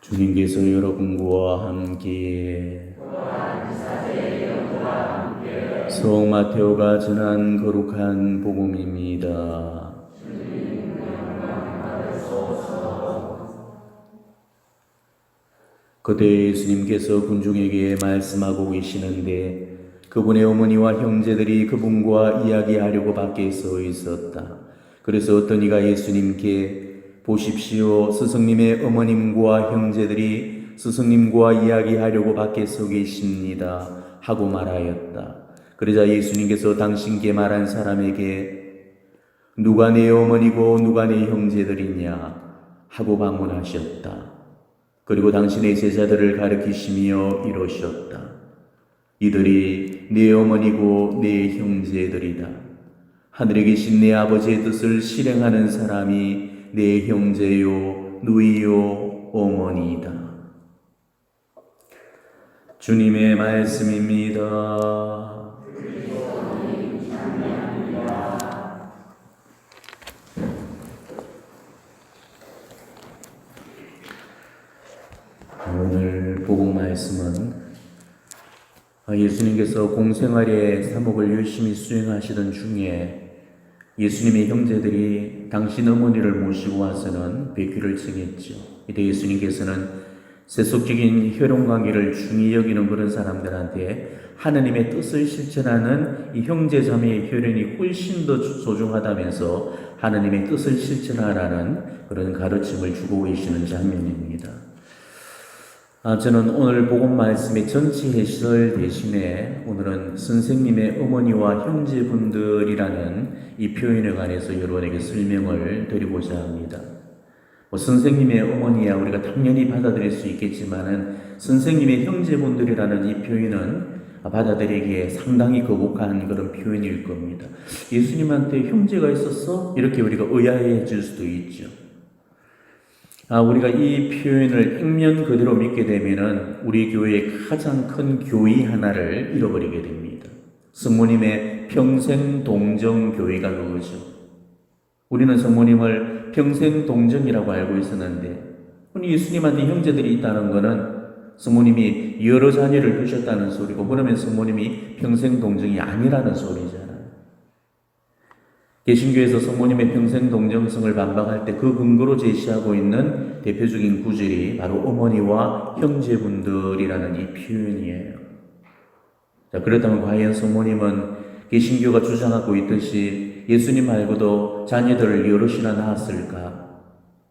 주님께서 여러분과 함께 성 마테오가 전한 거룩한 복음입니다. 그때 예수님께서 군중에게 말씀하고 계시는데 그분의 어머니와 형제들이 그분과 이야기하려고 밖에 서 있었다. 그래서 어떤 이가 예수님께 보십시오, 스승님의 어머님과 형제들이 스승님과 이야기하려고 밖에 서 계십니다 하고 말하였다. 그러자 예수님께서 당신께 말한 사람에게 누가 내 어머니고 누가 내 형제들이냐 하고 반문하셨다. 그리고 당신의 제자들을 가르치시며 이러셨다. 이들이 내 어머니고 내 형제들이다. 하늘에 계신 내 아버지의 뜻을 실행하는 사람이 내 형제요 누이요 어머니이다. 주님의 말씀입니다. 오늘 복음 말씀은 예수님께서 공생활의 사목을 열심히 수행하시던 중에 예수님의 형제들이 당신 어머니를 모시고 와서는 배귀를 청했죠. 이때 예수님께서는 세속적인 혈연관계를 중히 여기는 그런 사람들한테 하느님의 뜻을 실천하는 이 형제자매의 혈연이 훨씬 더 소중하다면서 하느님의 뜻을 실천하라는 그런 가르침을 주고 계시는 장면입니다. 저는 오늘 복음 말씀의 전체 해설 대신에 오늘은 선생님의 어머니와 형제분들이라는 이 표현에 관해서 여러분에게 설명을 드리고자 합니다. 선생님의 어머니야 우리가 당연히 받아들일 수 있겠지만은 선생님의 형제분들이라는 이 표현은 받아들이기에 상당히 거북한 그런 표현일 겁니다. 예수님한테 형제가 있었어? 이렇게 우리가 의아해질 수도 있죠. 우리가 이 표현을 액면 그대로 믿게 되면은 우리 교회의 가장 큰 교의 하나를 잃어버리게 됩니다. 성모님의 평생 동정 교회가 그거죠. 우리는 성모님을 평생 동정이라고 알고 있었는데 예수님한테 형제들이 있다는 것은 성모님이 여러 자녀를 두셨다는 소리고, 그러면 성모님이 평생 동정이 아니라는 소리잖아요. 개신교에서 성모님의 평생 동정성을 반박할 때 그 근거로 제시하고 있는 대표적인 구절이 바로 어머니와 형제분들이라는 이 표현이에요. 자, 그렇다면 과연 성모님은 개신교가 주장하고 있듯이 예수님 말고도 자녀들을 여럿이나 낳았을까?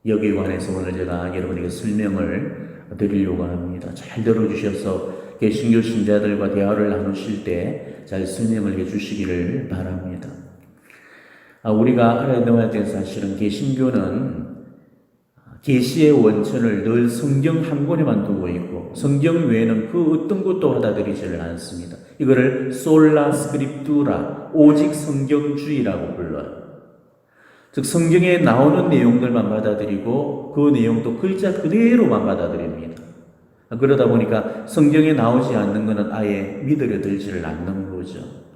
여기에 관해서 오늘 제가 여러분에게 설명을 드리려고 합니다. 잘 들어주셔서 개신교 신자들과 대화를 나누실 때 잘 설명을 해주시기를 바랍니다. 우리가 알아야 될 사실은 개신교는 계시의 원천을 늘 성경 한 권에만 두고 있고 성경 외에는 그 어떤 것도 받아들이지를 않습니다. 이거를 솔라 스크립투라, 오직 성경주의라고 불러요. 즉 성경에 나오는 내용들만 받아들이고 그 내용도 글자 그대로만 받아들입니다. 그러다 보니까 성경에 나오지 않는 것은 아예 믿으려 들지를 않는 거죠.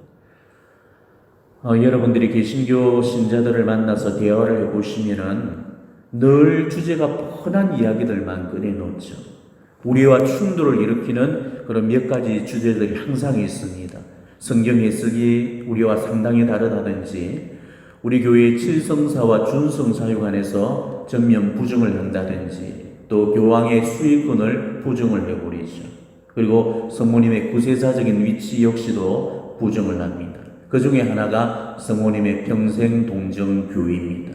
여러분들이 개신교 신자들을 만나서 대화를 해보시면은 늘 주제가 뻔한 이야기들만 꺼내놓죠. 우리와 충돌을 일으키는 그런 몇 가지 주제들이 항상 있습니다. 성경 해석이 우리와 상당히 다르다든지, 우리 교회의 칠성사와 준성사에 관해서 전면 부정을 한다든지, 또 교황의 수익권을 부정을 해버리죠. 그리고 성모님의 구세사적인 위치 역시도 부정을 합니다. 그 중에 하나가 성모님의 평생 동정 교회입니다.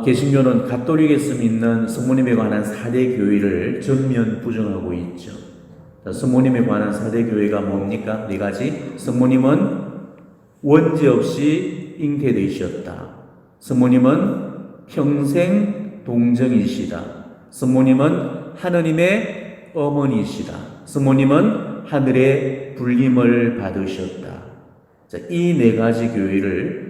개신교는 가톨릭에서 믿는 성모님에 관한 4대 교회를 전면 부정하고 있죠. 성모님에 관한 4대 교회가 뭡니까? 4가지. 성모님은 원죄 없이 잉태되셨다. 성모님은 평생 동정이시다. 성모님은 하느님의 어머니시다. 성모님은 하늘의 불림을 받으셨다. 자, 이 4가지 교회를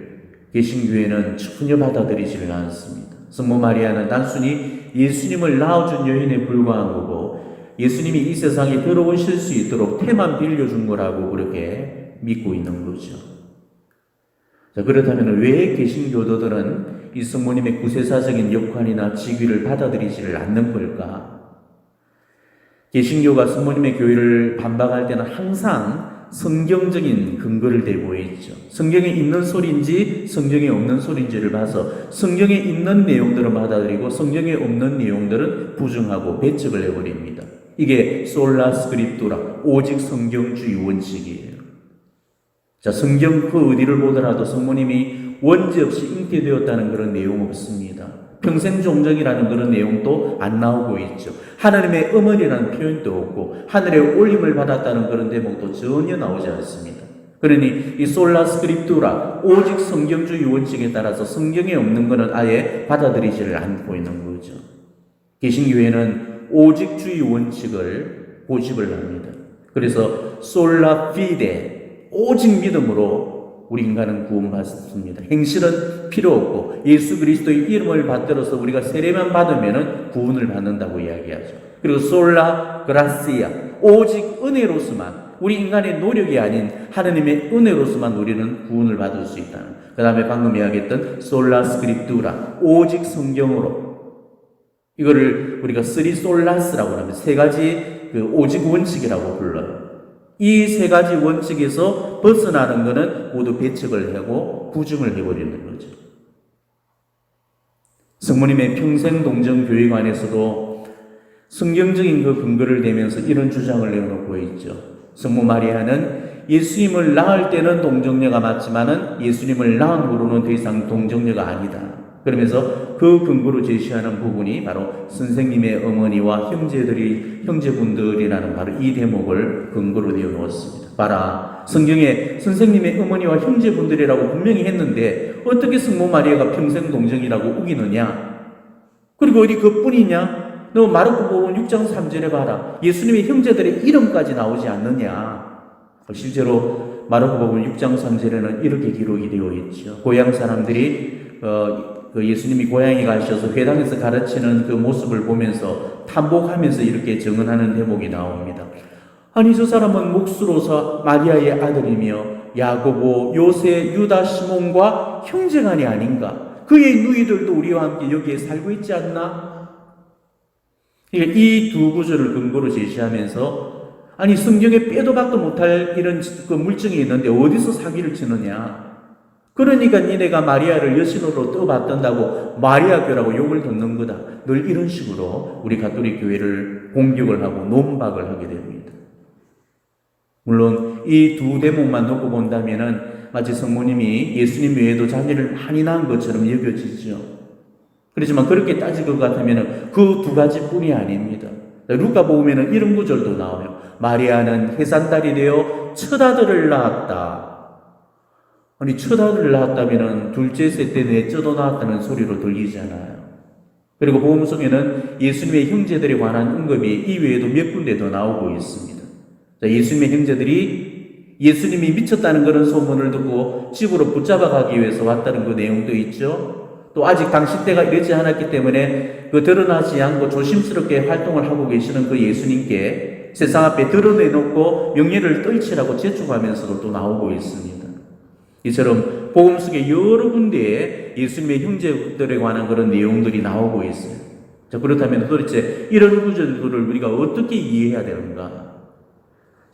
개신교회는 전혀 받아들이지를 않습니다. 성모 마리아는 단순히 예수님을 낳아준 여인에 불과한 거고 예수님이 이 세상에 들어오실 수 있도록 태만 빌려준 거라고 그렇게 믿고 있는 거죠. 자, 그렇다면 왜 개신교도들은 이 성모님의 구세사적인 역할이나 직위를 받아들이지를 않는 걸까? 개신교가 성모님의 교회를 반박할 때는 항상 성경적인 근거를 대고 있죠. 성경에 있는 소리인지 성경에 없는 소리인지를 봐서 성경에 있는 내용들은 받아들이고 성경에 없는 내용들은 부정하고 배척을 해버립니다. 이게 솔라 스크립투라, 오직 성경주의 원칙이에요. 자, 성경 그 어디를 보더라도 성모님이 원죄 없이 잉태되었다는 그런 내용 없습니다. 평생 종정이라는 그런 내용도 안 나오고 있죠. 하나님의 어머니라는 표현도 없고 하늘에 올림을 받았다는 그런 대목도 전혀 나오지 않습니다. 그러니 이 솔라 스크립투라, 오직 성경주의 원칙에 따라서 성경에 없는 것은 아예 받아들이지를 않고 있는 거죠. 개신교회는 오직주의 원칙을 고집을 합니다. 그래서 솔라 피데, 오직 믿음으로 우리 인간은 구원받습니다. 행실은 필요 없고 예수 그리스도의 이름을 받들어서 우리가 세례만 받으면 구원을 받는다고 이야기하죠. 그리고 솔라 그라시아, 오직 은혜로서만, 우리 인간의 노력이 아닌 하나님의 은혜로서만 우리는 구원을 받을 수 있다는, 그 다음에 방금 이야기했던 솔라 스크립투라, 오직 성경으로, 이거를 우리가 쓰리 솔라스라고 하면 세 가지 그 오직 원칙이라고 불러요. 이 세 가지 원칙에서 벗어나는 것은 모두 배척을 하고 부정을 해버리는 거죠. 성모님의 평생 동정 교회관에서도 성경적인 그 근거를 대면서 이런 주장을 내놓고 있죠. 성모 마리아는 예수님을 낳을 때는 동정녀가 맞지만은 예수님을 낳은 후로는 더 이상 동정녀가 아니다. 그러면서 그 근거로 제시하는 부분이 바로 선생님의 어머니와 형제분들이라는 바로 이 대목을 근거로 되어 놓았습니다. 봐라, 성경에 선생님의 어머니와 형제분들이라고 분명히 했는데 어떻게 성모 마리아가 평생 동정이라고 우기느냐? 그리고 어디 그뿐이냐? 너 마르코복음 6장 3절에 봐라, 예수님의 형제들의 이름까지 나오지 않느냐? 실제로 마르코복음 6장 3절에는 이렇게 기록이 되어 있죠. 고향 사람들이 그 예수님이 고향에 가셔서 회당에서 가르치는 그 모습을 보면서 탐복하면서 이렇게 증언하는 대목이 나옵니다. 아니, 저 사람은 몫으로서 마리아의 아들이며 야고보, 요새, 유다, 시몬과 형제간이 아닌가? 그의 누이들도 우리와 함께 여기에 살고 있지 않나? 이 두 구절을 근거로 제시하면서, 아니, 성경에 빼도 박도 못할 이런 그 물증이 있는데 어디서 사기를 치느냐? 그러니까 니네가 마리아를 여신으로 떠받든다고 마리아교라고 욕을 듣는 거다. 늘 이런 식으로 우리 가톨릭 교회를 공격을 하고 논박을 하게 됩니다. 물론 이 두 대목만 놓고 본다면은 마치 성모님이 예수님 외에도 자기를 많이 낳은 것처럼 여겨지죠. 그렇지만 그렇게 따질 것 같으면 그 두 가지뿐이 아닙니다. 루카복음에는 이런 구절도 나와요. 마리아는 해산달이 되어 첫 아들을 낳았다. 아니, 첫 아들을 낳았다면 둘째 셋 때 넷째도 낳았다는 소리로 들리잖아요. 그리고 복음 속에는 예수님의 형제들에 관한 언급이 이외에도 몇 군데 더 나오고 있습니다. 자, 예수님의 형제들이 예수님이 미쳤다는 그런 소문을 듣고 집으로 붙잡아 가기 위해서 왔다는 그 내용도 있죠. 또 아직 당시 때가 이르지 않았기 때문에 그 드러나지 않고 조심스럽게 활동을 하고 계시는 그 예수님께 세상 앞에 드러내놓고 명예를 떨치라고 재촉하면서도 또 나오고 있습니다. 이처럼 복음 속에 여러 군데에 예수님의 형제들에 관한 그런 내용들이 나오고 있어요. 자, 그렇다면 도대체 이런 구절들을 우리가 어떻게 이해해야 되는가?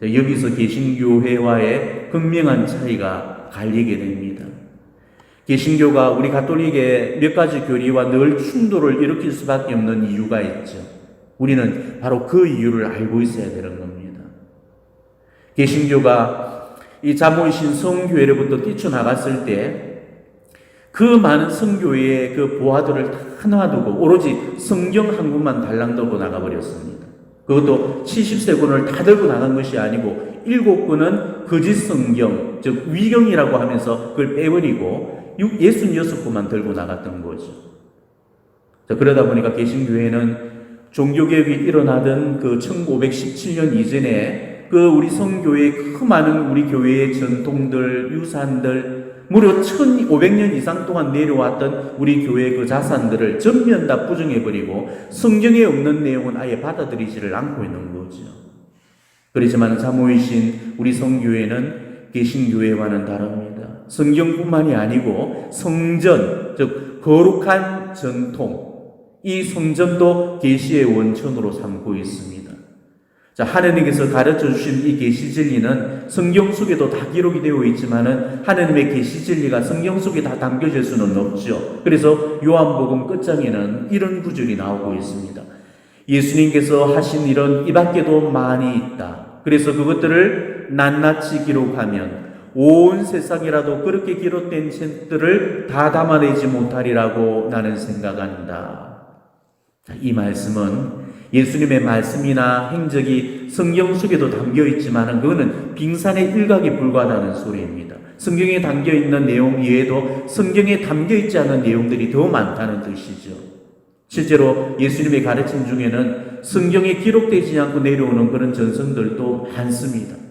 자, 여기서 개신교회와의 극명한 차이가 갈리게 됩니다. 개신교가 우리 가톨릭의 몇 가지 교리와 늘 충돌을 일으킬 수밖에 없는 이유가 있죠. 우리는 바로 그 이유를 알고 있어야 되는 겁니다. 개신교가 이 자모이신 성교회로부터 뛰쳐나갔을 때 그 많은 성교회의 그 보화들을 다 놔두고 오로지 성경 한 권만 달랑 들고 나가버렸습니다. 그것도 70세권을 다 들고 나간 것이 아니고 7권은 거짓 성경, 즉 위경이라고 하면서 그걸 빼버리고 66권만 들고 나갔던 거죠. 자, 그러다 보니까 개신교회는 종교개혁이 일어나던 그 1517년 이전에 그 우리 성교회의 그 많은 우리 교회의 전통들, 유산들, 무려 1500년 이상 동안 내려왔던 우리 교회의 그 자산들을 전면 다 부정해버리고 성경에 없는 내용은 아예 받아들이지를 않고 있는 거죠. 그렇지만 자모이신 우리 성교회는 개신교회와는 다릅니다. 성경뿐만이 아니고 성전, 즉 거룩한 전통, 이 성전도 계시의 원천으로 삼고 있습니다. 자, 하느님께서 가르쳐 주신 이 계시 진리는 성경 속에도 다 기록이 되어 있지만은 하느님의 계시 진리가 성경 속에 다 담겨질 수는 없죠. 그래서 요한복음 끝장에는 이런 구절이 나오고 있습니다. 예수님께서 하신 일은 이 밖에도 많이 있다. 그래서 그것들을 낱낱이 기록하면 온 세상이라도 그렇게 기록된 책들을 다 담아내지 못하리라고 나는 생각한다. 이 말씀은 예수님의 말씀이나 행적이 성경 속에도 담겨 있지만 그거는 빙산의 일각에 불과하다는 소리입니다. 성경에 담겨 있는 내용 이외에도 성경에 담겨 있지 않은 내용들이 더 많다는 뜻이죠. 실제로 예수님의 가르침 중에는 성경에 기록되지 않고 내려오는 그런 전성들도 많습니다.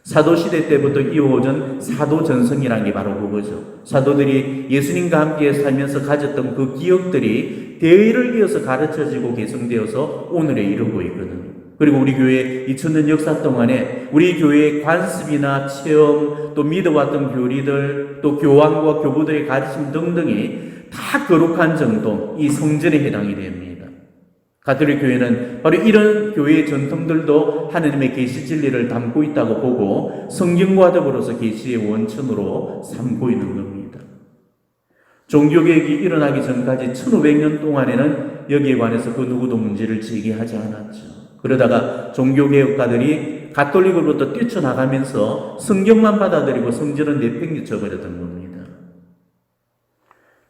사도시대 때부터 이어오던 사도전성이라는 게 바로 그거죠. 사도들이 예수님과 함께 살면서 가졌던 그 기억들이 대의를 이어서 가르쳐지고 개성되어서 오늘에 이르고 있거든요. 그리고 우리 교회 2000년 역사 동안에 우리 교회의 관습이나 체험, 또 믿어왔던 교리들, 또 교황과 교부들의 가르침 등등이 다 거룩한 정도, 이 성전에 해당이 됩니다. 가톨릭 교회는 바로 이런 교회의 전통들도 하느님의 계시 진리를 담고 있다고 보고 성경과 더불어서 계시의 원천으로 삼고 있는 겁니다. 종교개혁이 일어나기 전까지 1500년 동안에는 여기에 관해서 그 누구도 문제를 제기하지 않았죠. 그러다가 종교개혁가들이 가톨릭으로부터 뛰쳐나가면서 성경만 받아들이고 성전은 내팽개쳐버렸던 겁니다.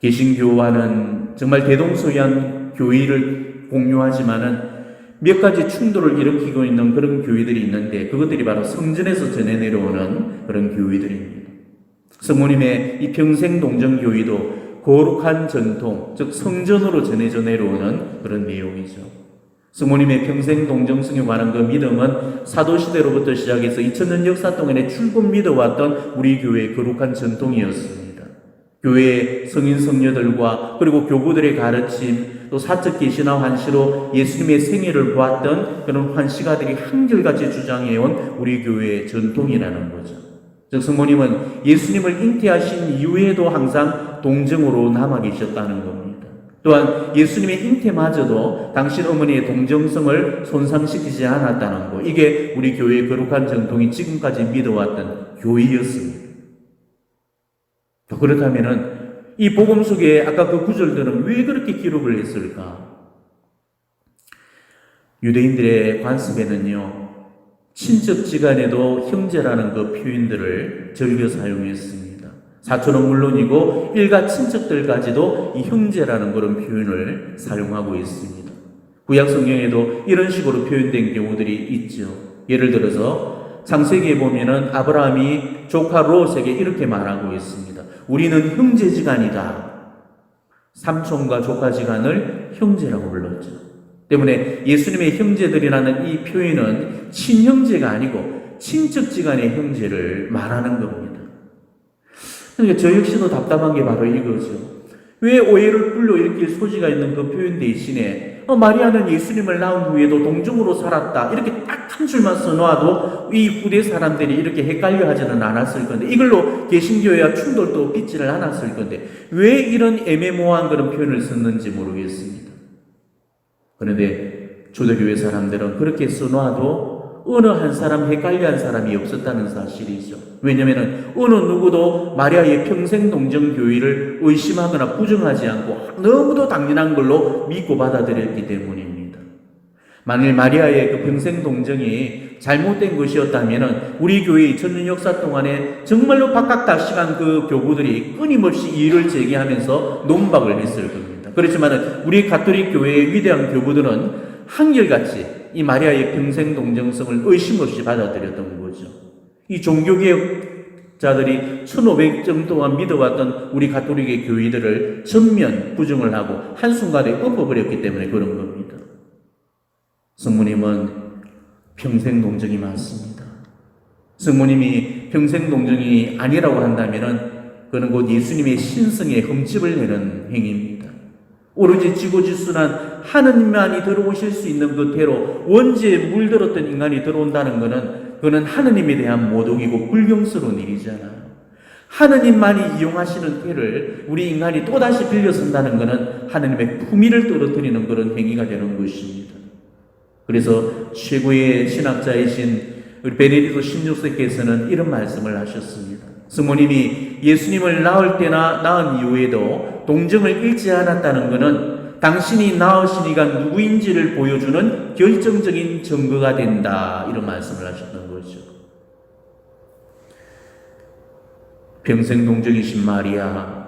개신교와는 정말 대동소이한 교의를 공유하지만은 몇 가지 충돌을 일으키고 있는 그런 교회들이 있는데 그것들이 바로 성전에서 전해 내려오는 그런 교회들입니다. 성모님의 이 평생동정교회도 거룩한 전통, 즉 성전으로 전해져 내려오는 그런 내용이죠. 성모님의 평생동정성에 관한 그 믿음은 사도시대로부터 시작해서 2000년 역사 동안에 출근 믿어왔던 우리 교회의 거룩한 전통이었습니다. 교회의 성인 성녀들과 그리고 교부들의 가르침, 또 사적 계시나 환시로 예수님의 생애를 보았던 그런 환시가들이 한결같이 주장해온 우리 교회의 전통이라는 거죠. 즉 성모님은 예수님을 잉태하신 이후에도 항상 동정으로 남아 계셨다는 겁니다. 또한 예수님의 잉태마저도 당신 어머니의 동정성을 손상시키지 않았다는 거, 이게 우리 교회의 거룩한 전통이 지금까지 믿어왔던 교회였습니다. 그렇다면은 이 복음 속에 아까 그 구절들은 왜 그렇게 기록을 했을까? 유대인들의 관습에는요, 친척지간에도 형제라는 그 표현들을 즐겨 사용했습니다. 사촌은 물론이고 일가 친척들까지도 이 형제라는 그런 표현을 사용하고 있습니다. 구약 성경에도 이런 식으로 표현된 경우들이 있죠. 예를 들어서 창세기에 보면은 아브라함이 조카 롯에게 이렇게 말하고 있습니다. 우리는 형제지간이다. 삼촌과 조카지간을 형제라고 불렀죠. 때문에 예수님의 형제들이라는 이 표현은 친형제가 아니고 친척지간의 형제를 말하는 겁니다. 그러니까 저 역시도 답답한 게 바로 이거죠. 왜 오해를 불러일으킬 소지가 있는 그 표현 대신에 마리아는 예수님을 낳은 후에도 동정으로 살았다, 이렇게 딱 한 줄만 써놓아도 이 후대 사람들이 이렇게 헷갈려 하지는 않았을 건데, 이걸로 개신교회와 충돌도 빚지를 않았을 건데 왜 이런 애매모호한 그런 표현을 썼는지 모르겠습니다. 그런데 초대교회 사람들은 그렇게 써놓아도 어느 한 사람 헷갈려 한 사람이 없었다는 사실이죠. 왜냐하면 어느 누구도 마리아의 평생동정교회를 의심하거나 부정하지 않고 너무도 당연한 걸로 믿고 받아들였기 때문입니다. 만일 마리아의 그 평생동정이 잘못된 것이었다면 우리 교회 2000년 역사 동안에 정말로 박학다식한 그 교부들이 끊임없이 이의를 제기하면서 논박을 했을 겁니다. 그렇지만 우리 가톨릭 교회의 위대한 교부들은 한결같이 이 마리아의 평생동정성을 의심 없이 받아들였던 거죠. 이 종교개혁자들이 1500년 동안 믿어왔던 우리 가톨릭의 교회들을 전면 부정을 하고 한순간에 엎어버렸기 때문에 그런 겁니다. 성모님은 평생동정이 맞습니다. 성모님이 평생동정이 아니라고 한다면 그는 곧 예수님의 신성에 흠집을 내는 행위입니다. 오로지 지고지순한 하느님만이 들어오실 수 있는 그 대로 원죄에 물들었던 인간이 들어온다는 것은 그는 하느님에 대한 모독이고 불경스러운 일이잖아요. 하느님만이 이용하시는 때를 우리 인간이 또다시 빌려선다는 것은 하느님의 품위를 떨어뜨리는 그런 행위가 되는 것입니다. 그래서 최고의 신학자이신 우리 베네딕토 16세께서는 이런 말씀을 하셨습니다. 스모님이 예수님을 낳을 때나 낳은 이후에도 동정을 잃지 않았다는 것은 당신이 낳으시니까 누구인지를 보여주는 결정적인 증거가 된다, 이런 말씀을 하셨던 거죠. 평생 동정이신 마리아,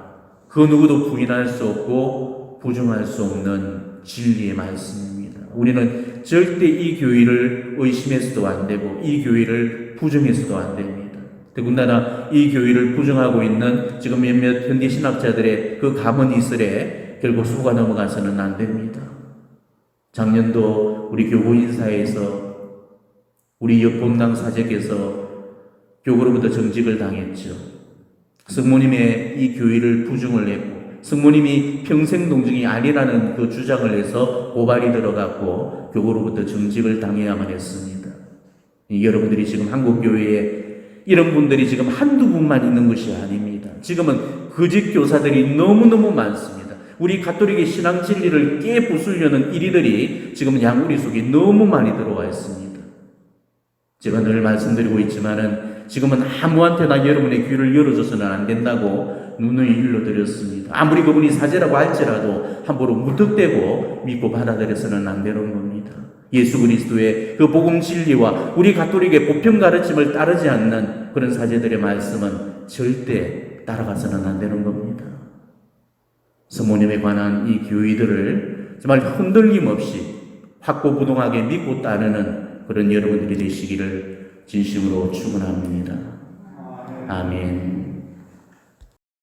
그 누구도 부인할 수 없고 부정할 수 없는 진리의 말씀입니다. 우리는 절대 이 교회를 의심해서도 안 되고 이 교회를 부정해서도 안 됩니다. 더군다나 이 교회를 부정하고 있는 지금 몇몇 현대 신학자들의 그 가문 이슬에 결국 속아 넘어가서는 안 됩니다. 작년도 우리 교구인사에서 우리 옆본당 사제께서 교구로부터 정직을 당했죠. 성모님의 이 교회를 부정을 했고 성모님이 평생 동정이 아니라는 그 주장을 해서 고발이 들어갔고 교구로부터 정직을 당해야만 했습니다. 여러분들이 지금 한국교회에 이런 분들이 지금 한두 분만 있는 것이 아닙니다. 지금은 거짓 교사들이 너무너무 많습니다. 우리 가톨릭의 신앙 진리를 깨부수려는 이리들이 지금 양우리 속에 너무 많이 들어와 있습니다. 제가 늘 말씀드리고 있지만은 지금은 아무한테나 여러분의 귀를 열어줘서는 안 된다고 눈을 일러드렸습니다. 아무리 그분이 사제라고 할지라도 함부로 무턱대고 믿고 받아들여서는 안 되는 겁니다. 예수 그리스도의 그 복음 진리와 우리 가톨릭의 보편 가르침을 따르지 않는 그런 사제들의 말씀은 절대 따라가서는 안 되는 겁니다. 성모님에 관한 이 교의들을 정말 흔들림 없이 확고부동하게 믿고 따르는 그런 여러분들이 되시기를 진심으로 축원합니다. 아멘.